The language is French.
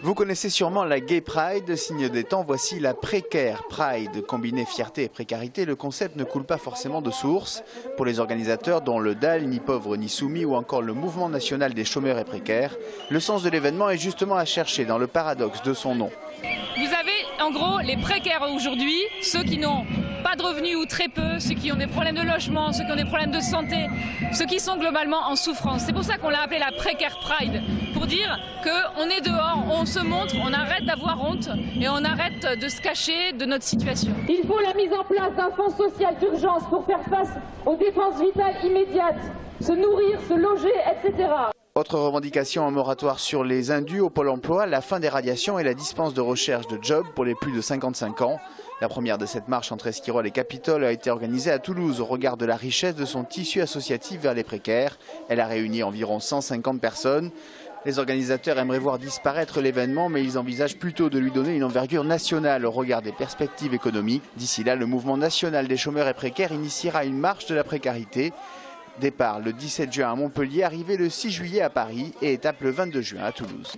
Vous connaissez sûrement la Gay Pride, signe des temps, voici la Précaire Pride. Combiné fierté et précarité, le concept ne coule pas forcément de source. Pour les organisateurs, dont le DAL, ni pauvre ni soumis, ou encore le Mouvement national des chômeurs et précaires, le sens de l'événement est justement à chercher dans le paradoxe de son nom. Vous avez en gros les précaires aujourd'hui, ceux qui n'ont pas de revenus ou très peu, ceux qui ont des problèmes de logement, ceux qui ont des problèmes de santé, ceux qui sont globalement en souffrance. C'est pour ça qu'on l'a appelé la Précaire Pride, pour dire qu'on est dehors, on se montre, on arrête d'avoir honte et on arrête de se cacher de notre situation. Il faut la mise en place d'un fonds social d'urgence pour faire face aux dépenses vitales immédiates, se nourrir, se loger, etc. Autre revendication, un moratoire sur les indus au Pôle emploi, la fin des radiations et la dispense de recherche de jobs pour les plus de 55 ans. La première de cette marche entre Esquirol et Capitole a été organisée à Toulouse au regard de la richesse de son tissu associatif vers les précaires. Elle a réuni environ 150 personnes. Les organisateurs aimeraient voir disparaître l'événement, mais ils envisagent plutôt de lui donner une envergure nationale au regard des perspectives économiques. D'ici là, le Mouvement national des chômeurs et précaires initiera une marche de la précarité. Départ le 17 juin à Montpellier, arrivée le 6 juillet à Paris et étape le 22 juin à Toulouse.